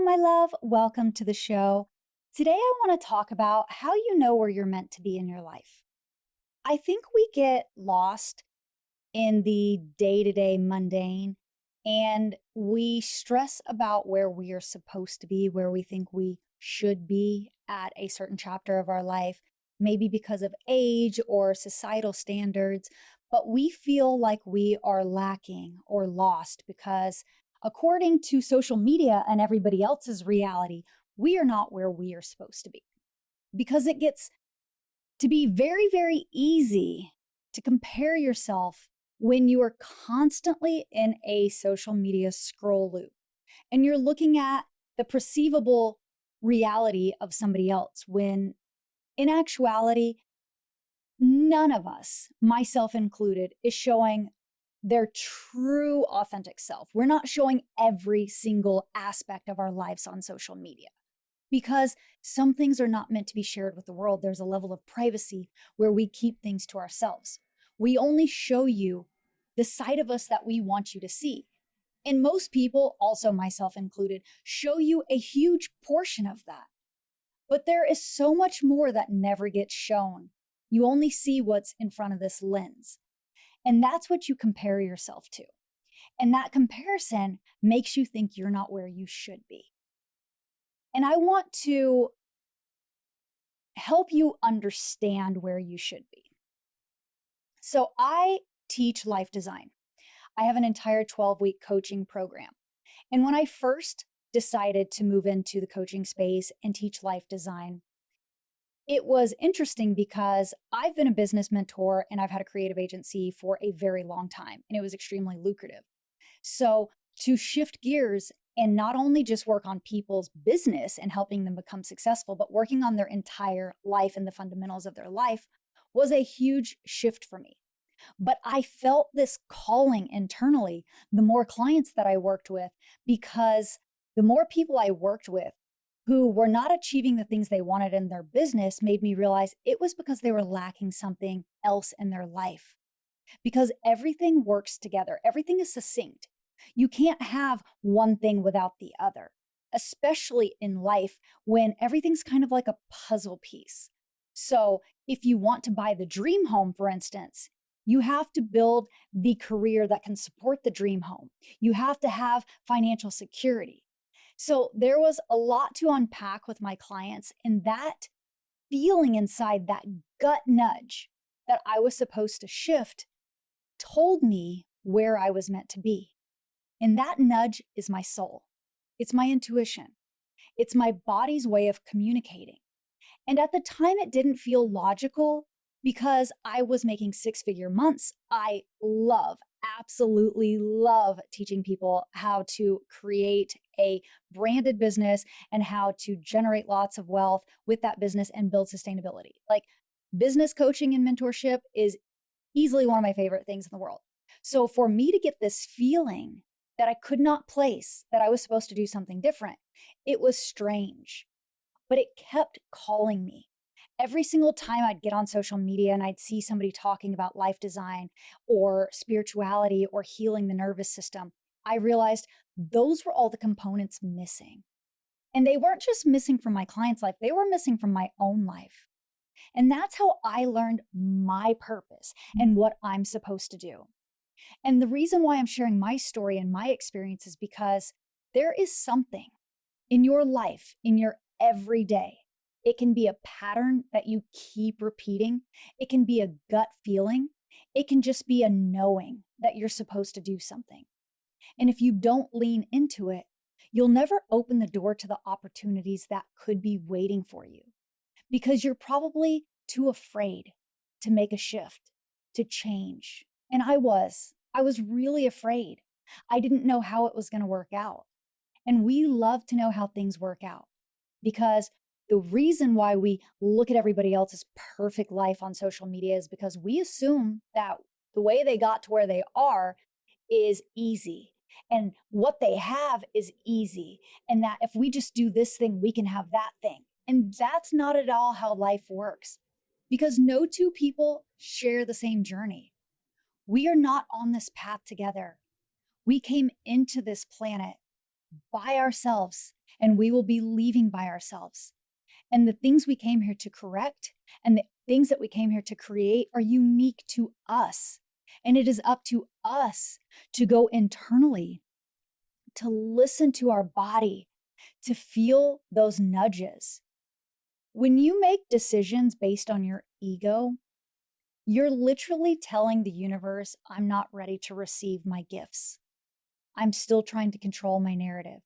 my love. Welcome to the show. Today, I want to talk about how you know where you're meant to be in your life. I think we get lost in the day to day mundane and we stress about where we are supposed to be, where we think we should be at a certain chapter of our life, maybe because of age or societal standards. But we feel like we are lacking or lost because, according to social media and everybody else's reality, we are not where we are supposed to be. Because it gets to be very, very easy to compare yourself when you are constantly in a social media scroll loop and you're looking at the perceivable reality of somebody else when in actuality, none of us, myself included, is showing their true authentic self. We're not showing every single aspect of our lives on social media because some things are not meant to be shared with the world. There's a level of privacy where we keep things to ourselves. We only show you the side of us that we want you to see. And most people, also myself included, show you a huge portion of that. But there is so much more that never gets shown. You only see what's in front of this lens. And that's what you compare yourself to. And that comparison makes you think you're not where you should be. And I want to help you understand where you should be. So I teach life design. I have an entire 12-week coaching program. And when I first decided to move into the coaching space and teach life design, it was interesting because I've been a business mentor and I've had a creative agency for a very long time, and it was extremely lucrative. So to shift gears and not only just work on people's business and helping them become successful, but working on their entire life and the fundamentals of their life was a huge shift for me. But I felt this calling internally the more clients that I worked with, because the more people I worked with who were not achieving the things they wanted in their business made me realize it was because they were lacking something else in their life. Because everything works together, everything is succinct. You can't have one thing without the other, especially in life when everything's kind of like a puzzle piece. So if you want to buy the dream home, for instance, you have to build the career that can support the dream home. You have to have financial security. So there was a lot to unpack with my clients, and that feeling inside, that gut nudge that I was supposed to shift, told me where I was meant to be. And that nudge is my soul. It's my intuition. It's my body's way of communicating. And at the time, it didn't feel logical because I was making six-figure months. I absolutely love teaching people how to create a branded business and how to generate lots of wealth with that business and build sustainability. Like, business coaching and mentorship is easily one of my favorite things in the world. So for me to get this feeling that I could not place, that I was supposed to do something different, it was strange, but it kept calling me. Every single time I'd get on social media and I'd see somebody talking about life design or spirituality or healing the nervous system, I realized those were all the components missing. And they weren't just missing from my client's life, they were missing from my own life. And that's how I learned my purpose and what I'm supposed to do. And the reason why I'm sharing my story and my experience is because there is something in your life, in your everyday. It can be a pattern that you keep repeating. It can be a gut feeling. It can just be a knowing that you're supposed to do something. And if you don't lean into it, you'll never open the door to the opportunities that could be waiting for you because you're probably too afraid to make a shift, to change. And I was really afraid. I didn't know how it was going to work out. And we love to know how things work out because the reason why we look at everybody else's perfect life on social media is because we assume that the way they got to where they are is easy and what they have is easy. And that if we just do this thing, we can have that thing. And that's not at all how life works because no two people share the same journey. We are not on this path together. We came into this planet by ourselves and we will be leaving by ourselves. And the things we came here to correct and the things that we came here to create are unique to us. And it is up to us to go internally, to listen to our body, to feel those nudges. When you make decisions based on your ego, you're literally telling the universe, I'm not ready to receive my gifts. I'm still trying to control my narrative.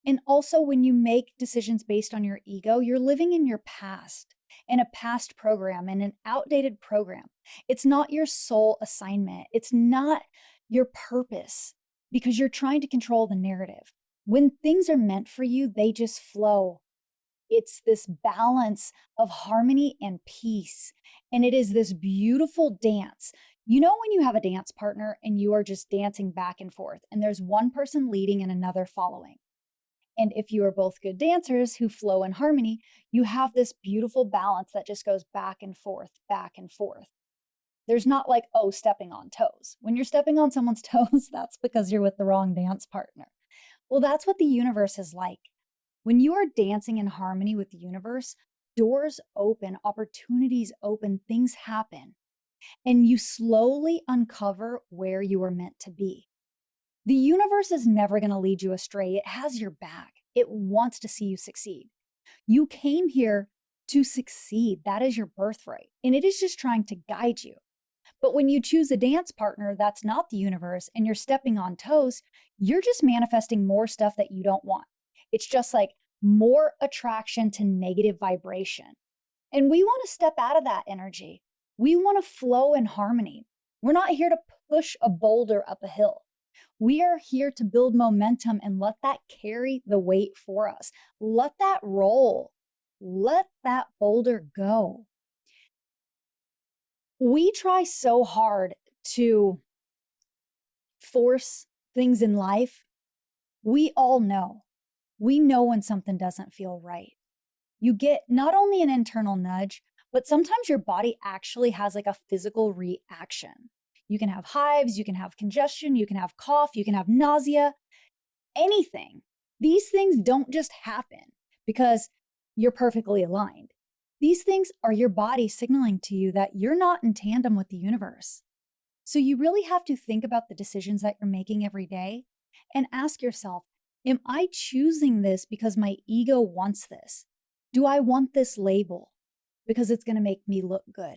And also, when you make decisions based on your ego, you're living in your past, in a past program, in an outdated program. It's not your soul assignment. It's not your purpose because you're trying to control the narrative. When things are meant for you, they just flow. It's this balance of harmony and peace. And it is this beautiful dance. You know, when you have a dance partner and you are just dancing back and forth, and there's one person leading and another following. And if you are both good dancers who flow in harmony, you have this beautiful balance that just goes back and forth, back and forth. There's not like, oh, stepping on toes. When you're stepping on someone's toes, that's because you're with the wrong dance partner. Well, that's what the universe is like. When you are dancing in harmony with the universe, doors open, opportunities open, things happen, and you slowly uncover where you are meant to be. The universe is never going to lead you astray. It has your back. It wants to see you succeed. You came here to succeed. That is your birthright, and it is just trying to guide you. But when you choose a dance partner that's not the universe and you're stepping on toes, you're just manifesting more stuff that you don't want. It's just like more attraction to negative vibration. And we want to step out of that energy. We want to flow in harmony. We're not here to push a boulder up a hill. We are here to build momentum and let that carry the weight for us. Let that roll. Let that boulder go. We try so hard to force things in life. We all know. We know when something doesn't feel right. You get not only an internal nudge, but sometimes your body actually has like a physical reaction. You can have hives, you can have congestion, you can have cough, you can have nausea, anything. These things don't just happen because you're perfectly aligned. These things are your body signaling to you that you're not in tandem with the universe. So you really have to think about the decisions that you're making every day and ask yourself, am I choosing this because my ego wants this? Do I want this label because it's going to make me look good?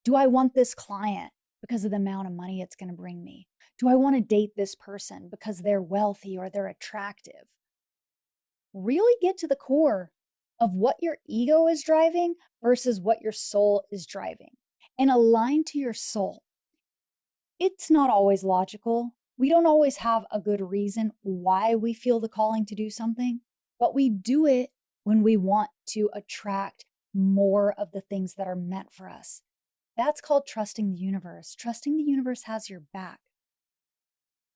Do I want this client because of the amount of money it's going to bring me? Do I want to date this person because they're wealthy or they're attractive? Really get to the core of what your ego is driving versus what your soul is driving and align to your soul. It's not always logical. We don't always have a good reason why we feel the calling to do something, but we do it when we want to attract more of the things that are meant for us. That's called trusting the universe. Trusting the universe has your back.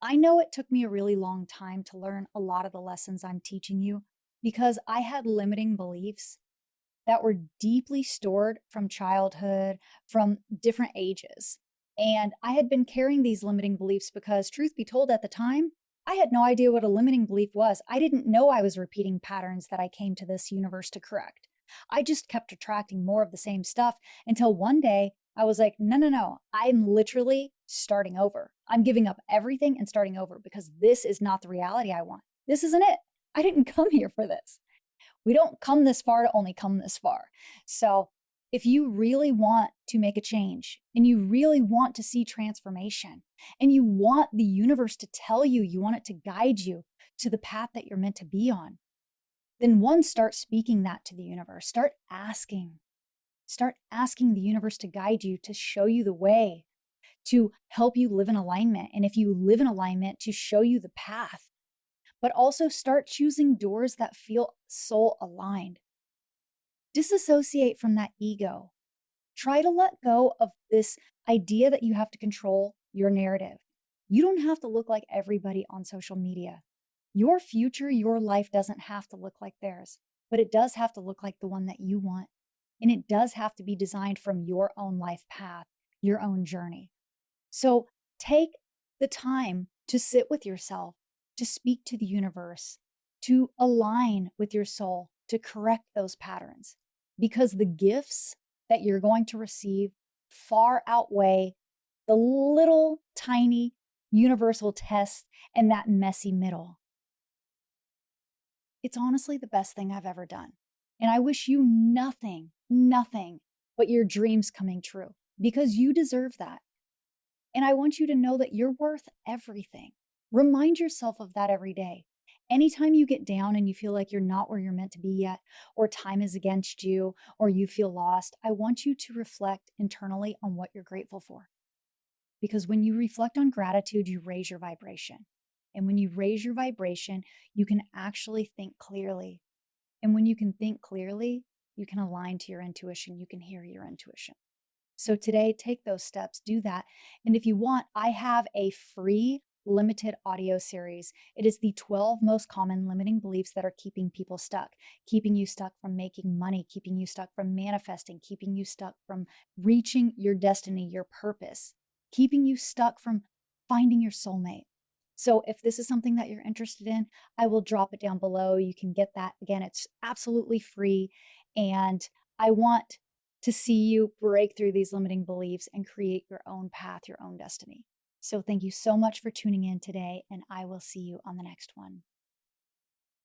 I know it took me a really long time to learn a lot of the lessons I'm teaching you because I had limiting beliefs that were deeply stored from childhood, from different ages. And I had been carrying these limiting beliefs because, truth be told, at the time, I had no idea what a limiting belief was. I didn't know I was repeating patterns that I came to this universe to correct. I just kept attracting more of the same stuff until one day I was like, no, I'm literally starting over. I'm giving up everything and starting over because this is not the reality I want. This isn't it. I didn't come here for this. We don't come this far to only come this far. So if you really want to make a change and you really want to see transformation and you want the universe to tell you, you want it to guide you to the path that you're meant to be on, then one, start speaking that to the universe. Start asking the universe to guide you, to show you the way, to help you live in alignment. And if you live in alignment, to show you the path. But also start choosing doors that feel soul aligned. Disassociate from that ego. Try to let go of this idea that you have to control your narrative. You don't have to look like everybody on social media. Your future, your life doesn't have to look like theirs, but it does have to look like the one that you want. And it does have to be designed from your own life path, your own journey. So take the time to sit with yourself, to speak to the universe, to align with your soul, to correct those patterns, because the gifts that you're going to receive far outweigh the little tiny universal tests and that messy middle. It's honestly the best thing I've ever done. And I wish you nothing, nothing but your dreams coming true, because you deserve that. And I want you to know that you're worth everything. Remind yourself of that every day. Anytime you get down and you feel like you're not where you're meant to be yet, or time is against you, or you feel lost, I want you to reflect internally on what you're grateful for. Because when you reflect on gratitude, you raise your vibration. And when you raise your vibration, you can actually think clearly. And when you can think clearly, you can align to your intuition. You can hear your intuition. So today, take those steps, do that. And if you want, I have a free limited audio series. It is the 12 most common limiting beliefs that are keeping people stuck, keeping you stuck from making money, keeping you stuck from manifesting, keeping you stuck from reaching your destiny, your purpose, keeping you stuck from finding your soulmate. So if this is something that you're interested in, I will drop it down below. You can get that. Again, it's absolutely free. And I want to see you break through these limiting beliefs and create your own path, your own destiny. So thank you so much for tuning in today, and I will see you on the next one.